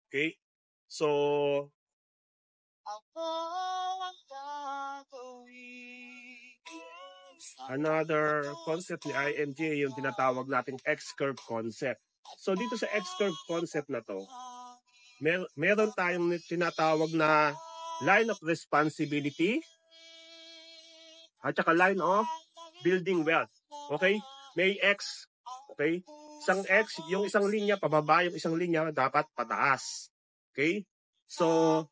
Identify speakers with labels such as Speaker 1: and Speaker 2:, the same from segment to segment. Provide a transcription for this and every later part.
Speaker 1: Okay? So, another concept ni IMJ yung tinatawag nating X-curve concept. So, dito sa X-curve concept na to, meron tayong tinatawag na line of responsibility at saka line of building wealth. Okay? May X. Okay? Isang X, yung isang linya pababa, yung isang linya dapat pataas. Okay? So,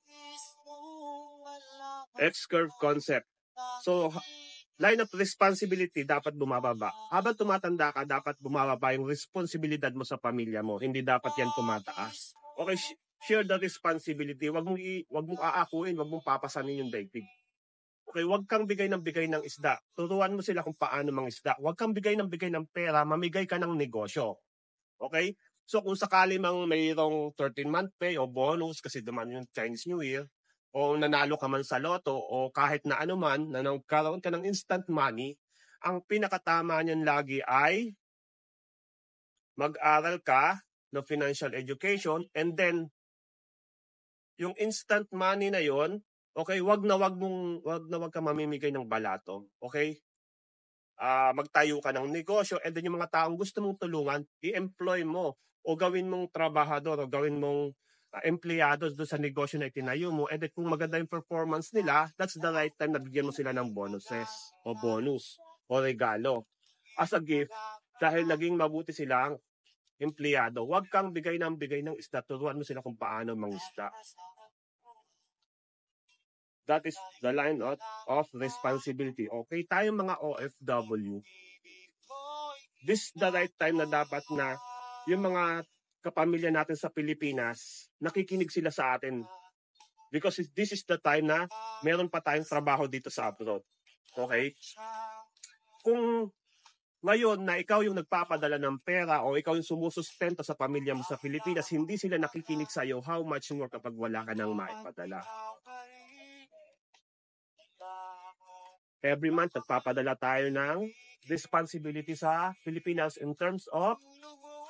Speaker 1: X-curve concept. So, line of responsibility dapat bumababa. Habang tumatanda ka, dapat bumababa yung responsibilidad mo sa pamilya mo. Hindi dapat yan tumataas. Okay, share the responsibility. Wag mong aakuin, wag mong papasanin yung daigdig. Okay, wag kang bigay ng isda. Turuan mo sila kung paano mangisda. Wag kang bigay ng pera, mamigay ka ng negosyo. Okay? So kung sakali mang mayroong 13-month pay o bonus kasi duman yung Chinese New Year, o nanalo ka man sa loto o kahit na ano man, na nagkaroon ka ng instant money, ang pinakatama niyan lagi ay mag-aral ka ng financial education, and then yung instant money na yon, okay, wag wag ka mamimigay ng balato, okay? Magtayo ka ng negosyo, and then yung mga taong gusto mong tulungan, i-employ mo o gawin mong trabahador o gawin mong empleyado doon sa negosyo na itinayo mo, and then kung maganda yung performance nila, that's the right time na bigyan mo sila ng bonuses o bonus o regalo as a gift dahil naging mabuti silang empleyado. Huwag kang bigay ng isda, turuan mo sila kung paano mangisda. That is the line of responsibility. Okay, tayong mga OFW, this is the right time na dapat na yung mga kapamilya natin sa Pilipinas, nakikinig sila sa atin. Because this is the time na meron pa tayong trabaho dito sa abroad. Okay? Kung ngayon na ikaw yung nagpapadala ng pera o ikaw yung sumusustento sa pamilya mo sa Pilipinas, hindi sila nakikinig sa iyo, how much more kapag wala ka nang maipadala. Every month, nagpapadala tayo ng responsibility sa Pilipinas in terms of,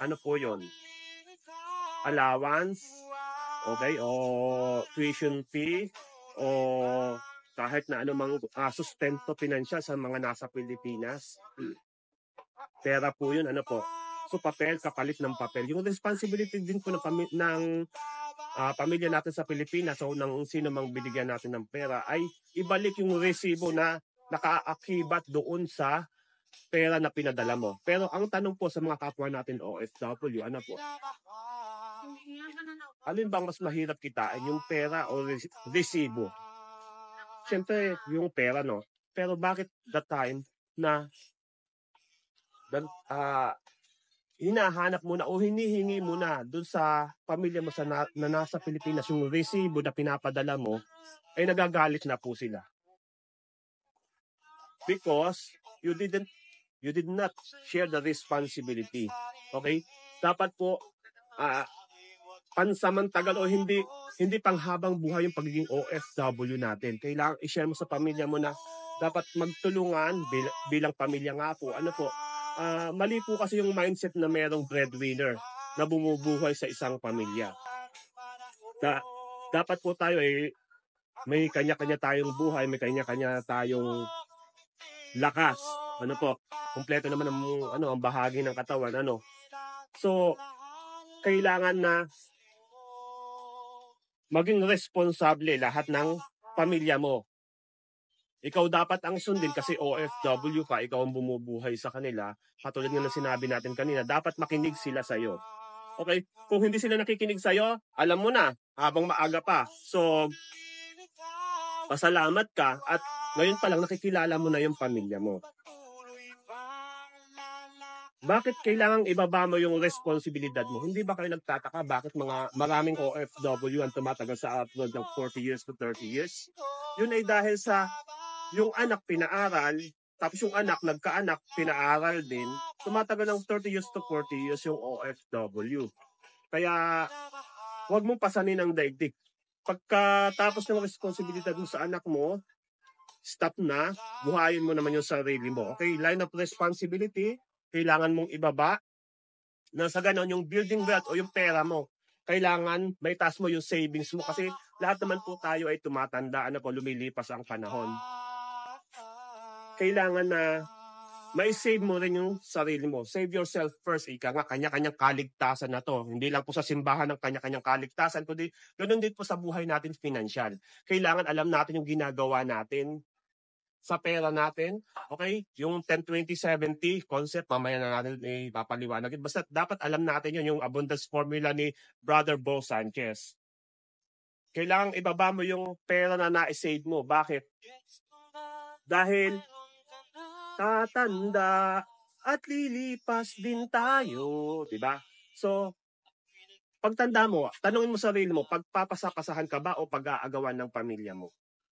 Speaker 1: ano po yun? Allowance, okay, o tuition fee, o kahit na anumang sustento pinansyal sa mga nasa Pilipinas. Pera po yun, ano po? So papel, kapalit ng papel. Yung responsibility din po ng pamilya natin sa Pilipinas o ng sino mang binigyan natin ng pera ay ibalik yung resibo na nakaakibat doon sa pera na pinadala mo. Pero ang tanong po sa mga kapwa natin OFW, ano po? Alin bang mas mahirap kitain, yung pera o resibo? Siyempre, yung pera, no? Pero bakit that time na hinahanap mo na o hinihingi mo na doon sa pamilya mo na nasa Pilipinas yung resibo na pinapadala mo, ay nagagalit na po sila. Because you did not share the responsibility. Okay? Dapat po pansamantagal o hindi panghabang buhay yung pagiging OFW natin. Kailangan i-share mo sa pamilya mo na dapat magtulungan bilang pamilya nga po. Ano po? Mali po kasi yung mindset na merong breadwinner na bumubuhay sa isang pamilya. Dapat po tayo may kanya-kanya tayong buhay, may kanya-kanya tayong lakas. Ano po? Kumpleto naman ang bahagi ng katawan, ano. So, kailangan na maging responsable lahat ng pamilya mo. Ikaw dapat ang sundin kasi OFW ka, ikaw ang bumubuhay sa kanila. Katulad nga ng sinabi natin kanina, dapat makinig sila sa iyo. Okay? Kung hindi sila nakikinig sa iyo, alam mo na, habang maaga pa. So, pasalamat ka at ngayon pa lang nakikilala mo na yung pamilya mo. Bakit kailangang ibaba mo yung responsibilidad mo? Hindi ba kayo nagtataka bakit maraming OFW ang tumatagal sa abroad ng 40 years to 30 years? Yun ay dahil sa yung anak pinaaral, tapos yung anak nagkaanak, pinaaral din, tumatagal ng 30 years to 40 years yung OFW. Kaya huwag mong pasanin ang daigdig. Pagkatapos ng responsibilidad mo sa anak mo, stop na, buhayin mo naman yung sarili mo. Okay, line of responsibility, kailangan mong ibaba na sa ganon yung building wealth o yung pera mo kailangan may taas mo yung savings mo kasi lahat naman po tayo ay tumatanda, ano po, lumilipas ang panahon. Kailangan na may save mo rin yung sarili mo. Save yourself first. Ika nga, kanya-kanyang kaligtasan na to. Hindi lang po sa simbahan ng kanya-kanyang kaligtasan, kundi ganun din po sa buhay natin financial. Kailangan alam natin yung ginagawa natin sa pera natin. Okay? Yung 10-20-70 concept, mamaya na natin ipapaliwanagin. Basta dapat alam natin yun, yung abundance formula ni Brother Bo Sanchez. Kailangan ibaba mo yung pera na na-save mo. Bakit? Dahil tatanda at lilipas din tayo, di ba? So, pagtanda mo, tanungin mo sarili mo, pagpapasapasahan ka ba o pag-aagawan ng pamilya mo?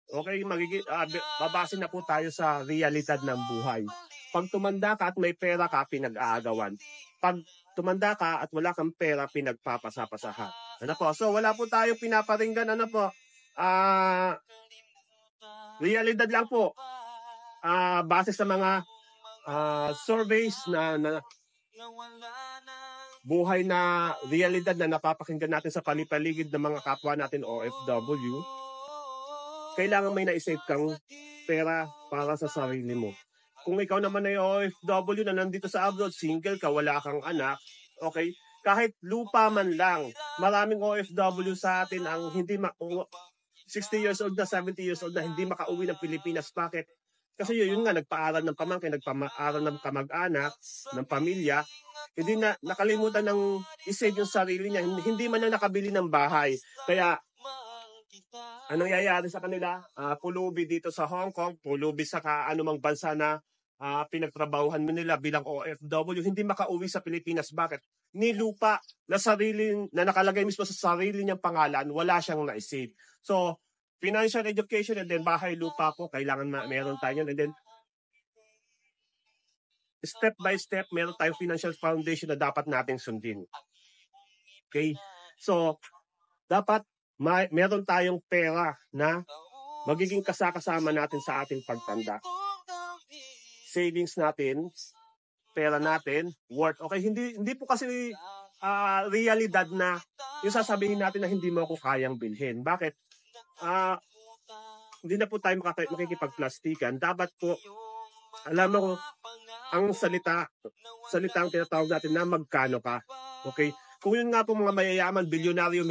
Speaker 1: Okay, babase na po tayo sa realidad ng buhay. Pag tumanda ka at may pera ka, pinag-aagawan. Pag tumanda ka at wala kang pera, pinagpapasapasahan. Ano po? So, wala po tayong pinaparinggan, ano po? Realidad lang po. Base sa mga surveys na buhay na realidad na napapakinggan natin sa palipaligid ng mga kapwa natin OFW, kailangan may na-save kang pera para sa sarili mo. Kung ikaw naman ay OFW na nandito sa abroad, single ka, wala kang anak, okay, kahit lupa man lang, maraming OFW sa atin ang hindi 60 years old na, 70 years old na hindi makauwi ng Pilipinas. Bakit? Kasi yun nga, nagpaaral ng pamangkin, nagpaaral ng kamag-anak, ng pamilya, hindi na nakalimutan ng isave yung sarili niya, hindi man na nakabili ng bahay. Kaya, anong nangyayari sa kanila? Pulubi dito sa Hong Kong, pulubi sa anumang bansa na pinagtrabahuhan mo nila bilang OFW, hindi makauwi sa Pilipinas. Bakit? Ni lupa na nakalagay mismo sa sarili niyang pangalan, wala siyang na-save. So, financial education and then bahay lupa po, kailangan meron tayo yun. And then, step by step, meron tayong financial foundation na dapat nating sundin. Okay? So, dapat meron tayong pera na magiging kasama natin sa ating pagtanda. Savings natin, pera natin, worth. Okay, hindi po kasi realidad na yung sasabihin natin na hindi mo ako kayang bilhin. Bakit? Hindi na po tayo makikipagplastikan. Dapat po, alam mo, ang salitang tinatawag natin na magkano ka. Okay? Kung yun nga po mga mayayaman, milyonaryo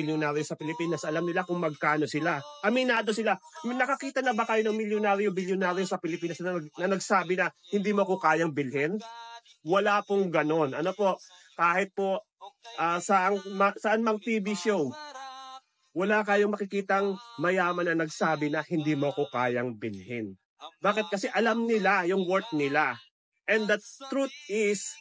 Speaker 1: sa Pilipinas, alam nila kung magkano sila. Aminado sila. Nakakita na ba kayo ng milyonaryo sa Pilipinas na nagsabi na hindi mo ko kayang bilhin? Wala pong ganon. Ano po, kahit po saan mang TV show, wala kayong makikitang mayaman na nagsabi na hindi mo ko kayang bilhin. Bakit? Kasi alam nila yung worth nila. And the truth is,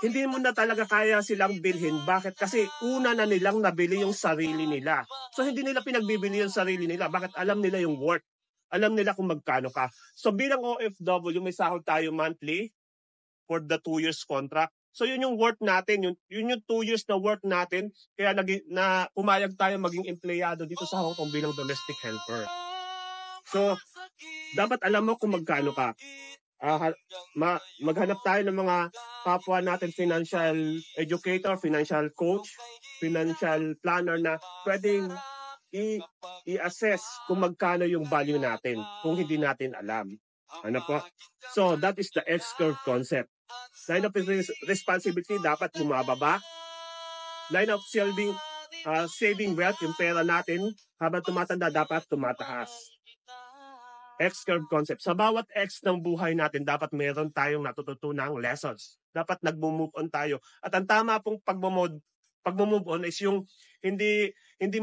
Speaker 1: hindi mo na talaga kaya silang bilhin. Bakit? Kasi una na nilang nabili yung sarili nila. So hindi nila pinagbibili yung sarili nila. Bakit? Alam nila yung worth. Alam nila kung magkano ka. So bilang OFW, may sahod tayo monthly for the 2 years contract. So yun yung worth natin, yun yung 2 years na worth natin, kaya pumayag tayo maging empleyado dito sa Hong Kong bilang domestic helper. So, dapat alam mo kung magkano ka. Maghanap tayo ng mga kapwa natin financial educator, financial coach, financial planner na pwedeng i-assess kung magkano yung value natin kung hindi natin alam. Ano po? So, that is the X-curve concept. Line of responsibility dapat bumababa. Line of saving wealth, yung pera natin, habang tumatanda, dapat tumataas. X-curve concept. Sa bawat X ng buhay natin, dapat meron tayong natututunang lessons. Dapat nag-move on tayo. At ang tama pong pag-move on is yung hindi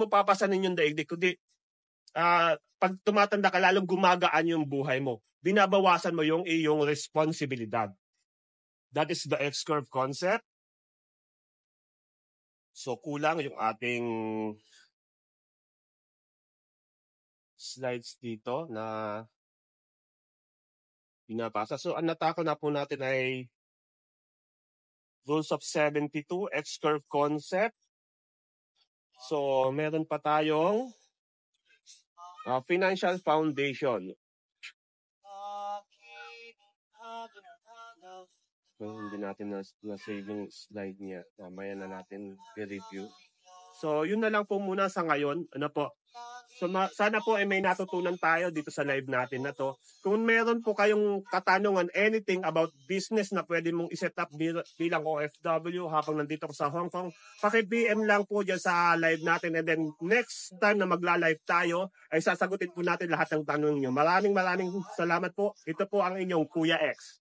Speaker 1: mo papasanin yung daigdig, kundi pag tumatanda ka, lalong gumagaan yung buhay mo. Binabawasan mo yung iyong responsibilidad. That is the X-curve concept. So, kulang yung ating slides dito na binabasa. So, ang natako na po natin ay Rules of 72, X-curve concept. So, meron pa tayong financial foundation. So, hindi natin na-save yung slide niya. Mamaya na natin i-review. So, yun na lang po muna sa ngayon. Ano po? So, sana po ay may natutunan tayo dito sa live natin na to. Kung meron po kayong katanungan, anything about business na pwede mong iset up bilang OFW habang nandito ko sa Hong Kong, paki-PM lang po dyan sa live natin. And then next time na magla-live tayo, ay sasagutin po natin lahat ng tanong nyo. Maraming salamat po. Ito po ang inyong Kuya X.